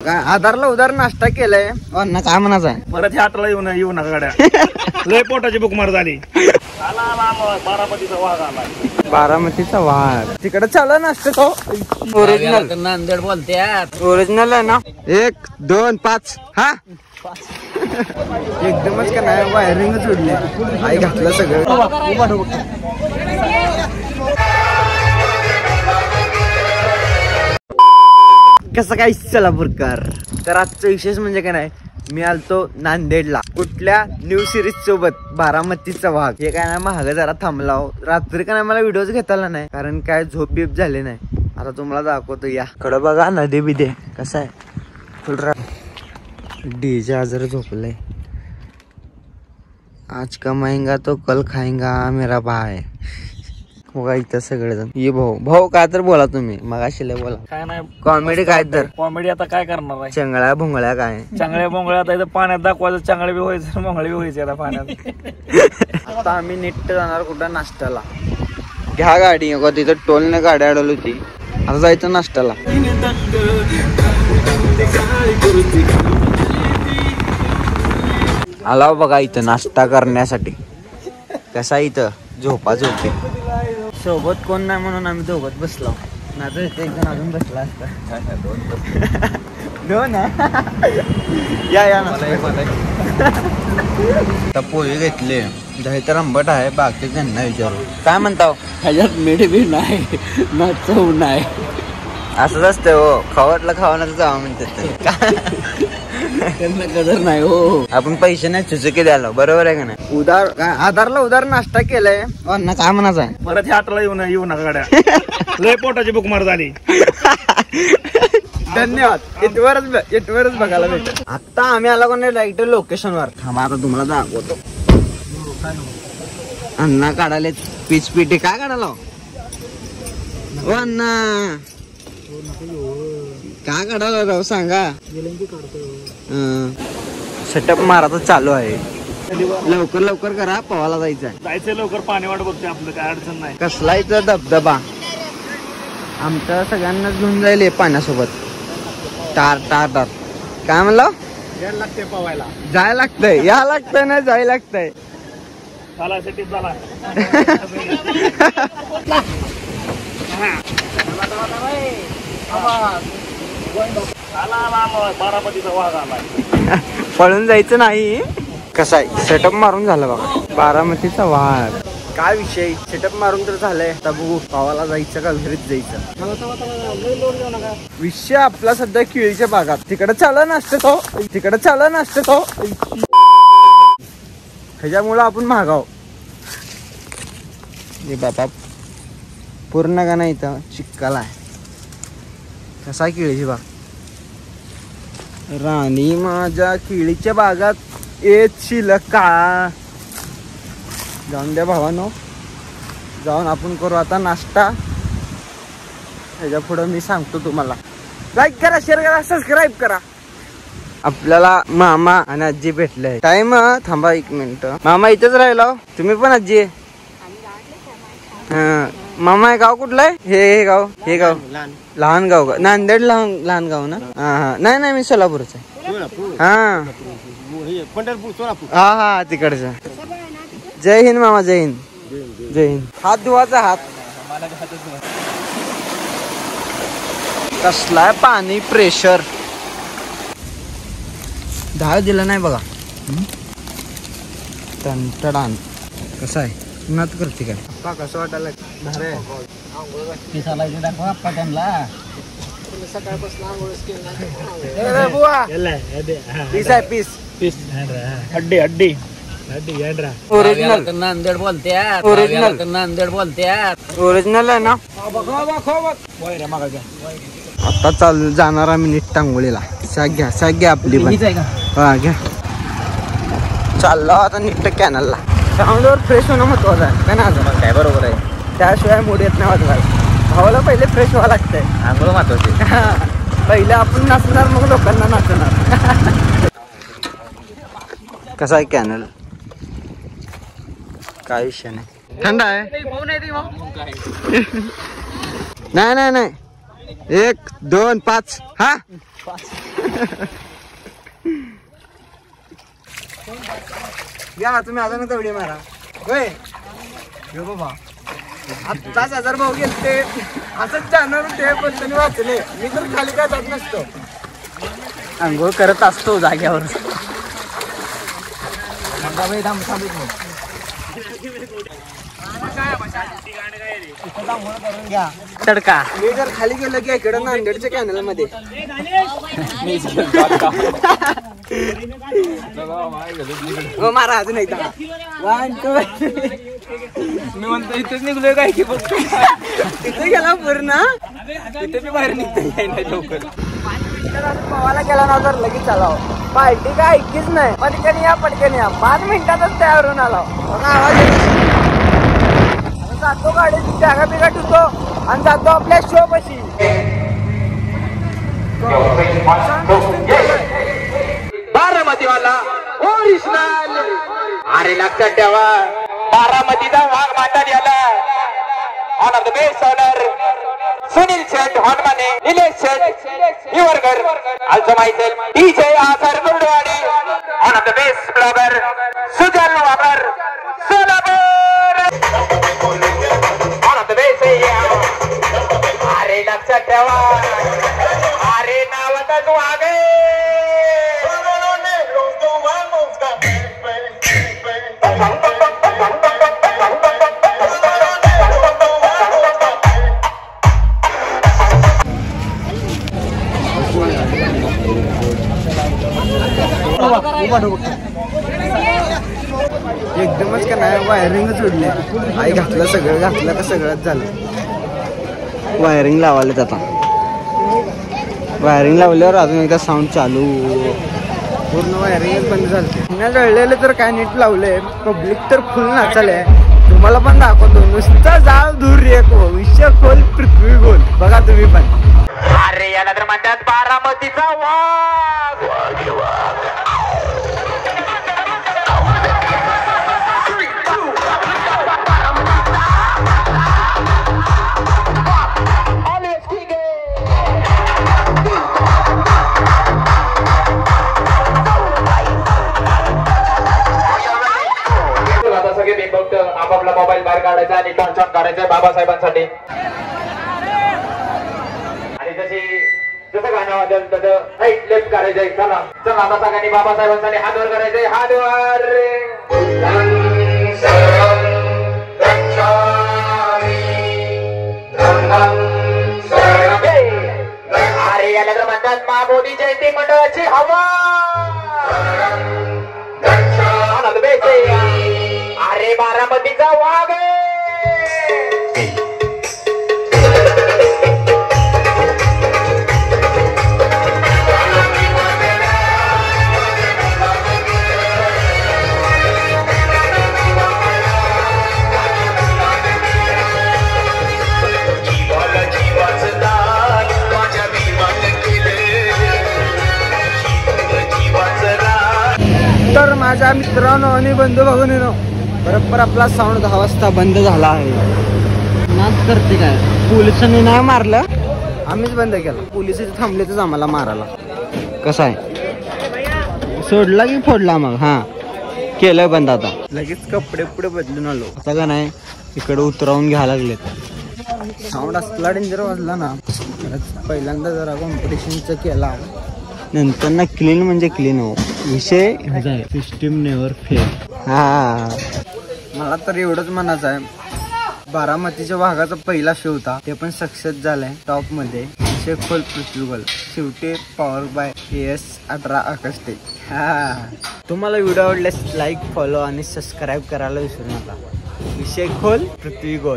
आधारला उधार नाश्ता केलाय अन्न काय म्हणायचं आहे परत ह्या आटला येऊ नका गाड्या लय पोटाची बुकमार झाली. बारामतीचा वाघ आला. बारामतीचा वाघ तिकडे चालला नाश्ता तो ओरिजिनल नांदेड बोलत्यात ओरिजिनल आहे ना 1 2 5 हा एकदमच का नाही वायरिंग सोडली आई घातलं सगळं. कसं काय सोलापूरकर. तर आजचं विशेष म्हणजे काय नाही मी आलतो नांदेडला कुठल्या न्यू सिरीज सोबत बारामतीचा वाघ. हे काय नाही महाग जरा थांबलाव रात्री का नाही मला व्हिडिओज घेताला नाही कारण काय झोप बीप झाले नाही. आता तुम्हाला दाखवतो या कडं बघा नदी बिदे कसं आहे फुल डीजे आजार झोपलाय. आज कमाएंगा तो कल खाएंगा मेरा भाई. बघा इथं सगळेजण ये भाऊ काय तर बोला तुम्ही मगाशी लय बोला काय नाही कॉमेडी काय तर कॉमेडी आता काय करणार आहे. चंगळ्या भुंगळ्या काय चांगल्या बोंगळ्या आता इथं पाण्यात दाखवायचं चांगले बी व्हायचं बोंगळे बी व्हायचे आता पाण्यात. आता आम्ही नीट जाणार कुठं नाश्त्याला. घ्या गाडी तिथं टोलने गाडी अडवली होती आता जायचं नाश्त्याला. आला बघा इथं नाश्ता करण्यासाठी. कसा इथं झोपा झोपे सोबत कोण नाही म्हणून आम्ही दोघत बसलो नाही तर इथे एकदम अजून बसला असता. दोन या आता पोहे घेतले दही तर आंबट आहे बाकी त्यांना विचारू काय म्हणताव. ह्याच्यात मीठ बी नाही ना चव नाही असंच असतं हो खावटलं खावण्याचं जावं म्हणतात त्यांना कदर नाही हो. आपण पैसे नाही चुचुकी द्यायला बरोबर आहे का नाही. उधार आधारला उधार नाश्ता केलाय अन्न काय म्हणायचं आहे. परत ह्या आटला येऊ नका गाड्या लय पोटाची बुकमार झाली. धन्यवाद इथवरच बघायला भेटत. आता आम्ही आला कोण डायरेक्ट लोकेशन वर थांबा आता तुम्हाला दाखवतो. अण्णा काढाले पीच पिटी काय काढाला ओ अण्णा काय काढायला राव सांगा. सेटअप मारायचं चालू आहे लवकर करा पवायला जायचंय लवकर पाणी वाट बघते आपलं काय अडचण नाही. कसला इथं धबधबा आमच्या सगळ्यांना घेऊन जाईल पाण्यासोबत टार काय म्हणलं यायला लागते पवायला जायला लागतंय या लागतंय ना जायला लागतंय. चला सिटीत चला. बारामतीचा वाघ आला. पळून जायचं नाही. कसा आहे सेटअप मारून झालं बघा बारामतीचा वाघ. काय विषय सेटअप मारून तर झालंय आता बघू गावाला जायचं का घरीच जायचं. विषय आपला सध्या केळीच्या बागात तिकडे चालला नसतं तो ह्याच्यामुळं आपण महागाव हे बाबा पूर्ण का नाही इथं चिक्काला आहे. कसा केळीची बाग राणी माझ्या केळीच्या बागात येशील का. जाऊन द्या भावानो जाऊन आपण करू आता नाश्ता. ह्याच्या पुढं मी सांगतो तुम्हाला लाईक करा शेअर करा सबस्क्राईब करा. आपल्याला मामा आणि आजी भेटले. टाइम थांबा 1 मिनिट. मामा इथेच राहिला तुम्ही पण आजी. मामा हे गाव कुठलं आहे. हे गाव लहान गाव नांदेड लहान गाव ना. हा नाही मी सोलापूरच आहे. हा हा तिकडचं. जय हिंद मामा जय हिंद. हात धुवाचा हात कसलाय पाणी प्रेशर धाव दिला नाही बघा. टंटडान कसं आहे नात करते काय कसं वाटायला पीस हड्डी ओरिजिनल नांदेड बोलत्यात नांदेड बोलत्यात ओरिजिनल आहे ना. आता चालू जाणार आम्ही नीट टांगोळीला. सॅग घ्या आपली हा घ्या. चाललो आता नीट कॅनलला. साऊंडवर फ्रेश होणं महत्वाचं आहे काय ना. काय बरोबर आहे त्याशिवाय मूड येत नाही वाजवायला. भावाला पहिले फ्रेश व्हावं लागतंय आंघोळ महत्वाची. पहिले आपण नाचणार मग लोकांना नाचणार. कसा आहे कॅनल काय विषय नाही. थंड आहे नाही 1 2 5 हा या तुम्ही अजून तेवढी मारा होय बाबा आत्ताच 1000 भाऊ गेलते असंच जाणार होते पण तुम्ही वाचले मी तर खाली काय जात नसतो अंघोळ करत असतो जाग्यावर तडका मी जर खाली गेलो की इकडं नांदेडच्या कॅनल मध्ये मारा अजून एकदा 1 2 मी म्हणतो इथेच निघलोय काय की बघ तिथे गेला पूर्ण तिथे मी बाहेर निघतोय नाही लवकर पवायला गेला ना तर लगेच चालाव पार्टी काय ऐकीच नाही पटकन या 5 मिनिटातच तयार होऊन आला आवाज जातो गाडीची जागा बिगा ठेवतो आणि जातो आपल्या शो पशी बारामतीवाला ओरिजिनल अरे लक्षात ठेवा बारामतीचा वाघ मांडा याला one of the best owner Sunil Sheth Honmane Nilesh Sheth Hivarkar also myself DJ Azhar Gurdwadi one of the best blogger Sujal Wagar Solapur one of the best अरे लक्षात ठेवा अरे नावातच वागे एकदमच का नाही वायरिंगच उडले आई घातलं का सगळंच झालं वायरिंग लावायला आता वायरिंग लावल्यावर अजून एकदा साऊंड चालू पूर्ण वायरिंगच बंद झालं पुण्या जळलेलं तर काय नीट लावलंय पब्लिक तर फुल नाचालय तुम्हाला पण दाखवतो नुसतं जाळ दूर एक विषय खोल पृथ्वी गोल बघा तुम्ही पण अरे याला तर म्हणतात बारामतीचा वाघ फक्त आपापला मोबाईल बाहेर काढायचा आणि टॉर्च ऑन करायचंय बाबासाहेबांसाठी आणि जसं गाणं वाजल तसं राईट लेफ्ट करायचंय चला चला आता सगळ्यांनी बाबासाहेबांसाठी हात वर करायचंय हात वर अरे याला तर म्हणतात महाबोधी जयंती मंडळाची हवा अरे बारामतीचा वाघ तर माझ्या मित्रांनो आणि बंधू भगिनींनो बरोबर आपला साऊंड 10 वाजता बंद झाला आहे नाच करते काय पोलिसांनी नाही मारलं आम्हीच बंद केला पोलिस थांबलेच आम्हाला मारायला कसं आहे सोडला की फोडला मग हा केलं बंद आता लगेच कपडे पुढे बदलून आलो आता का नाही इकडे उतरवून घ्यायला लागलेत साऊंड असला डेंजर वाजला ना पहिल्यांदा जरा कॉम्पिटिशनचा केला नंतर ना क्लीन म्हणजे क्लीन हो विषय सिस्टीम नेवर फेल हा मला तर एवढंच म्हणायचं आहे बारामतीच्या भागाचा पहिला शो होता ते पण सक्सेस झालाय टॉप मध्ये खोल पृथ्वीगोल शेवटी पॉवर बाय AS18 आकाश हा तुम्हाला व्हिडिओ आवडल्यास लाईक फॉलो आणि सबस्क्राईब करायला विसरू नका विषय खोल पृथ्वी गोल